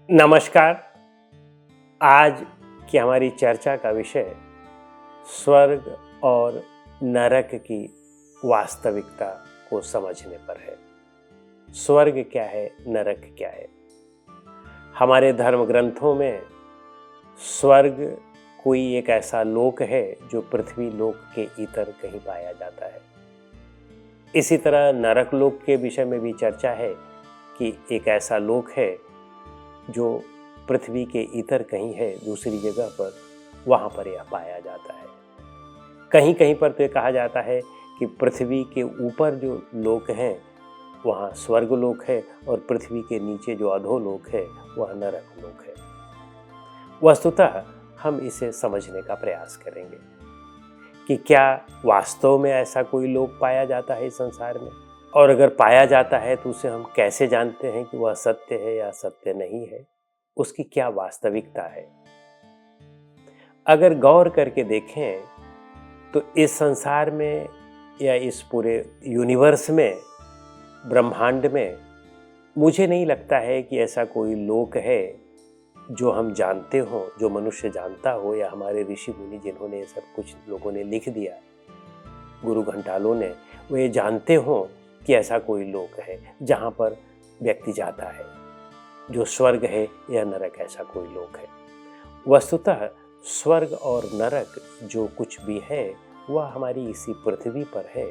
नमस्कार। आज की हमारी चर्चा का विषय स्वर्ग और नरक की वास्तविकता को समझने पर है। स्वर्ग क्या है, नरक क्या है? हमारे धर्म ग्रंथों में स्वर्ग कोई एक ऐसा लोक है जो पृथ्वी लोक के इतर कहीं पाया जाता है। इसी तरह नरक लोक के विषय में भी चर्चा है कि एक ऐसा लोक है जो पृथ्वी के इतर कहीं है, दूसरी जगह पर, वहाँ पर यह पाया जाता है। कहीं कहीं पर तो ये कहा जाता है कि पृथ्वी के ऊपर जो लोक हैं वहाँ स्वर्ग लोक है और पृथ्वी के नीचे जो अधोलोक है वह नरक लोक है। वस्तुतः हम इसे समझने का प्रयास करेंगे कि क्या वास्तव में ऐसा कोई लोक पाया जाता है इस संसार में, और अगर पाया जाता है तो उसे हम कैसे जानते हैं कि वह सत्य है या सत्य नहीं है, उसकी क्या वास्तविकता है। अगर गौर करके देखें तो इस संसार में या इस पूरे यूनिवर्स में, ब्रह्मांड में, मुझे नहीं लगता है कि ऐसा कोई लोक है जो हम जानते हों, जो मनुष्य जानता हो, या हमारे ऋषि मुनि जिन्होंने सब कुछ लोगों ने लिख दिया, गुरु घंटालों ने, वो ये जानते हों कि ऐसा कोई लोक है जहाँ पर व्यक्ति जाता है, जो स्वर्ग है या नरक, ऐसा कोई लोक है। वस्तुतः स्वर्ग और नरक जो कुछ भी है वह हमारी इसी पृथ्वी पर है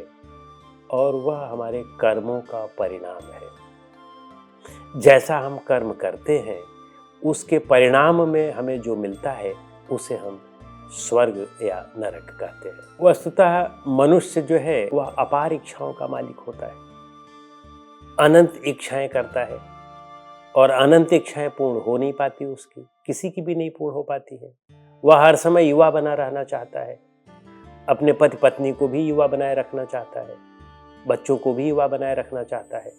और वह हमारे कर्मों का परिणाम है। जैसा हम कर्म करते हैं उसके परिणाम में हमें जो मिलता है उसे हम स्वर्ग या नरक कहते हैं। वस्तुतः मनुष्य जो है वह अपार इच्छाओं का मालिक होता है, अनंत इच्छाएं करता है और अनंत इच्छाएं पूर्ण हो नहीं पाती, उसकी किसी की भी नहीं पूर्ण हो पाती है। वह हर समय युवा बना रहना चाहता है, अपने पति पत्नी को भी युवा बनाए रखना चाहता है, बच्चों को भी युवा बनाए रखना चाहता है।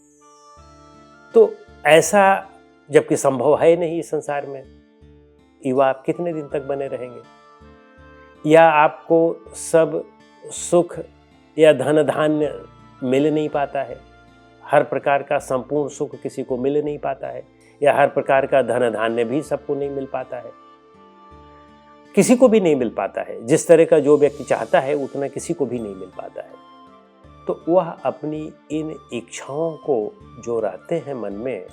तो ऐसा जबकि संभव है नहीं इस संसार में, युवा आप कितने दिन तक बने रहेंगे, या आपको सब सुख या धन धान्य मिल नहीं पाता है, हर प्रकार का संपूर्ण सुख किसी को मिल नहीं पाता है, या हर प्रकार का धन धान्य भी सबको नहीं मिल पाता है, किसी को भी नहीं मिल पाता है। जिस तरह का जो व्यक्ति चाहता है उतना किसी को भी नहीं मिल पाता है। तो वह अपनी इन इच्छाओं को जो रहते हैं मन में,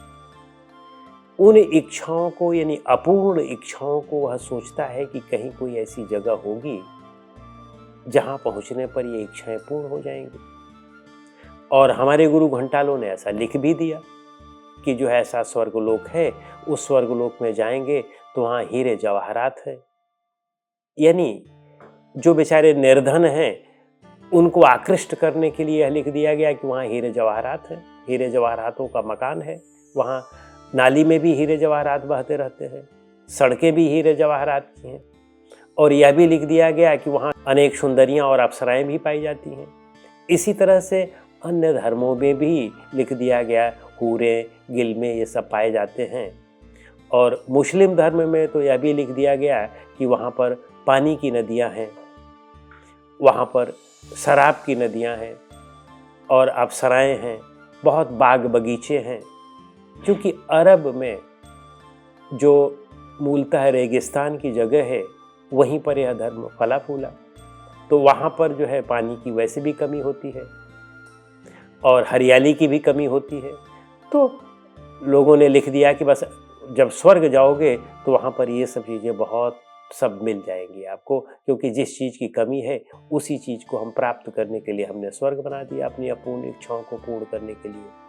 उन इच्छाओं को, यानी अपूर्ण इच्छाओं को, वह सोचता है कि कहीं कोई ऐसी जगह होगी जहां पहुंचने पर ये इच्छाएं पूर्ण हो जाएंगी। और हमारे गुरु घंटालों ने ऐसा लिख भी दिया कि जो ऐसा स्वर्गलोक है, उस स्वर्गलोक में जाएंगे तो वहाँ हीरे जवाहरात है। यानी जो बेचारे निर्धन हैं उनको आकृष्ट करने के लिए यह लिख दिया गया कि वहाँ हीरे जवाहरात हैं, हीरे जवाहरातों का मकान है, वहाँ नाली में भी हीरे जवाहरात बहते रहते हैं, सड़कें भी हीरे जवाहरात की हैं, और यह भी लिख दिया गया कि वहाँ अनेक सुंदरियाँ और अप्सराएं भी पाई जाती हैं। इसी तरह से अन्य धर्मों में भी लिख दिया गया, हूरे गिलमे ये सब पाए जाते हैं। और मुस्लिम धर्म में तो यह भी लिख दिया गया कि वहाँ पर पानी की नदियाँ हैं, वहाँ पर शराब की नदियाँ हैं और अप्सराएं हैं, बहुत बाग बगीचे हैं। क्योंकि अरब में जो मूलतः रेगिस्तान की जगह है वहीं पर यह धर्म फला फूला, तो वहाँ पर जो है पानी की वैसे भी कमी होती है और हरियाली की भी कमी होती है। तो लोगों ने लिख दिया कि बस जब स्वर्ग जाओगे तो वहाँ पर ये सब चीज़ें बहुत सब मिल जाएंगी आपको, क्योंकि जिस चीज़ की कमी है उसी चीज़ को हम प्राप्त करने के लिए हमने स्वर्ग बना दिया, अपनी अपूर्ण इच्छाओं को पूर्ण करने के लिए।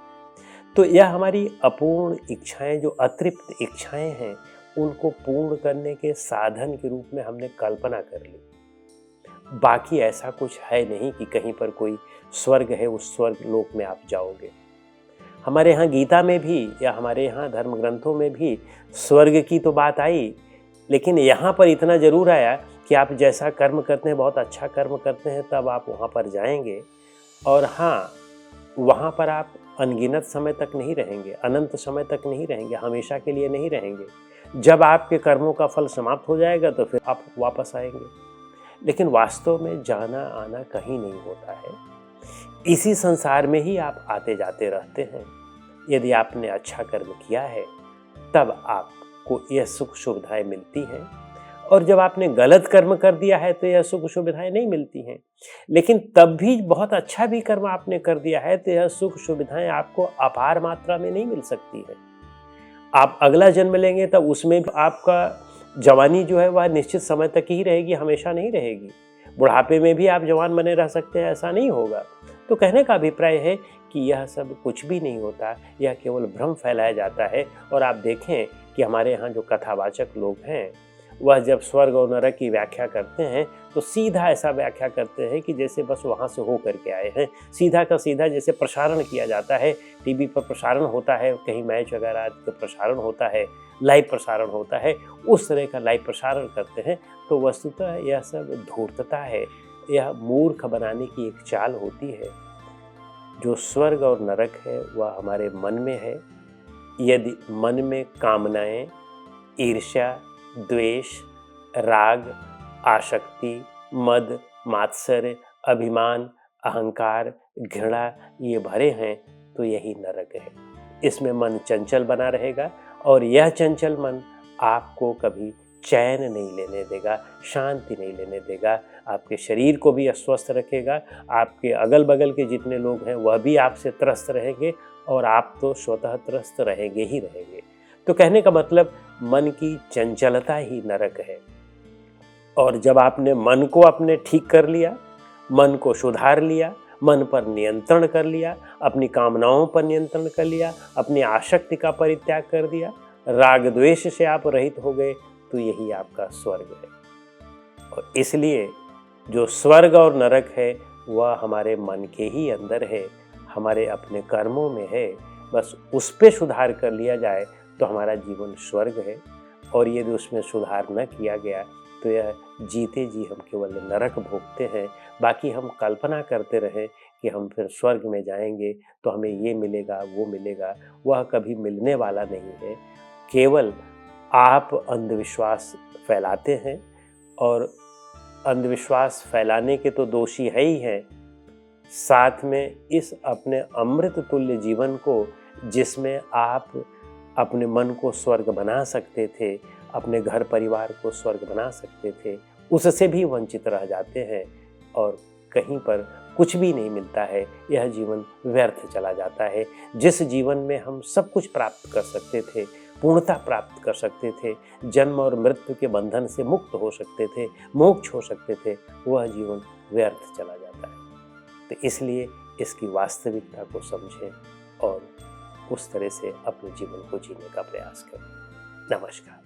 तो यह हमारी अपूर्ण इच्छाएं, जो अतृप्त इच्छाएं हैं, उनको पूर्ण करने के साधन के रूप में हमने कल्पना कर ली। बाकी ऐसा कुछ है नहीं कि कहीं पर कोई स्वर्ग है, उस स्वर्ग लोक में आप जाओगे। हमारे यहाँ गीता में भी या हमारे यहाँ धर्म ग्रंथों में भी स्वर्ग की तो बात आई, लेकिन यहाँ पर इतना जरूर आया कि आप जैसा कर्म करते हैं, बहुत अच्छा कर्म करते हैं, तब आप वहाँ पर जाएंगे। और हाँ, वहाँ पर आप अनगिनत समय तक नहीं रहेंगे, अनंत समय तक नहीं रहेंगे, हमेशा के लिए नहीं रहेंगे। जब आपके कर्मों का फल समाप्त हो जाएगा तो फिर आप वापस आएंगे। लेकिन वास्तव में जाना आना कहीं नहीं होता है, इसी संसार में ही आप आते जाते रहते हैं। यदि आपने अच्छा कर्म किया है तब आप आपको यह सुख सुविधाएं मिलती हैं, और जब आपने गलत कर्म कर दिया है तो यह सुख सुविधाएं नहीं मिलती हैं। लेकिन तब भी बहुत अच्छा भी कर्म आपने कर दिया है तो यह सुख सुविधाएं आपको अपार मात्रा में नहीं मिल सकती है। आप अगला जन्म लेंगे तब उसमें आपका जवानी जो है वह निश्चित समय तक ही रहेगी, हमेशा नहीं रहेगी। बुढ़ापे में भी आप जवान बने रह सकते हैं, ऐसा नहीं होगा। तो कहने का अभिप्राय है कि यह सब कुछ भी नहीं होता, यह केवल भ्रम फैलाया जाता है। और आप देखें कि हमारे यहाँ जो कथावाचक लोग हैं वह जब स्वर्ग और नरक की व्याख्या करते हैं तो सीधा ऐसा व्याख्या करते हैं कि जैसे बस वहाँ से हो करके आए हैं, सीधा का सीधा जैसे प्रसारण किया जाता है, टीवी पर प्रसारण होता है, कहीं मैच वगैरह का प्रसारण होता है, लाइव प्रसारण होता है, उस तरह का लाइव प्रसारण करते हैं। तो वस्तुतः यह सब धूर्तता है, यह मूर्ख बनाने की एक चाल होती है। जो स्वर्ग और नरक है वह हमारे मन में है। यदि मन में कामनाएं, ईर्ष्या, द्वेष, राग, आसक्ति, मद, मात्सर्य, अभिमान, अहंकार, घृणा ये भरे हैं तो यही नरक है। इसमें मन चंचल बना रहेगा और यह चंचल मन आपको कभी चैन नहीं लेने देगा, शांति नहीं लेने देगा। आपके शरीर को भी अस्वस्थ रखेगा, आपके अगल बगल के जितने लोग हैं वह भी आपसे त्रस्त रहेंगे और आप तो स्वतः त्रस्त रहेंगे ही रहेंगे। तो कहने का मतलब मन की चंचलता ही नरक है। और जब आपने मन को अपने ठीक कर लिया, मन को सुधार लिया, मन पर नियंत्रण कर लिया, अपनी कामनाओं पर नियंत्रण कर लिया, अपनी आसक्ति का परित्याग कर दिया, राग द्वेष से आप रहित हो गए, तो यही आपका स्वर्ग है। और इसलिए जो स्वर्ग और नरक है वह हमारे मन के ही अंदर है, हमारे अपने कर्मों में है। बस उस पे सुधार कर लिया जाए तो हमारा जीवन स्वर्ग है। और यदि उसमें सुधार न किया गया तो यह जीते जी हम केवल नरक भोगते हैं। बाकी हम कल्पना करते रहें कि हम फिर स्वर्ग में जाएंगे तो हमें ये मिलेगा वो मिलेगा, वह कभी मिलने वाला नहीं है। केवल आप अंधविश्वास फैलाते हैं, और अंधविश्वास फैलाने के तो दोषी है ही हैं, साथ में इस अपने अमृत तुल्य जीवन को, जिसमें आप अपने मन को स्वर्ग बना सकते थे, अपने घर परिवार को स्वर्ग बना सकते थे, उससे भी वंचित रह जाते हैं और कहीं पर कुछ भी नहीं मिलता है। यह जीवन व्यर्थ चला जाता है। जिस जीवन में हम सब कुछ प्राप्त कर सकते थे, पूर्णता प्राप्त कर सकते थे, जन्म और मृत्यु के बंधन से मुक्त हो सकते थे, मोक्ष हो सकते थे, वह जीवन व्यर्थ चला जाता है। तो इसलिए इसकी वास्तविकता को समझें और उस तरह से अपने जीवन को जीने का प्रयास करें। नमस्कार।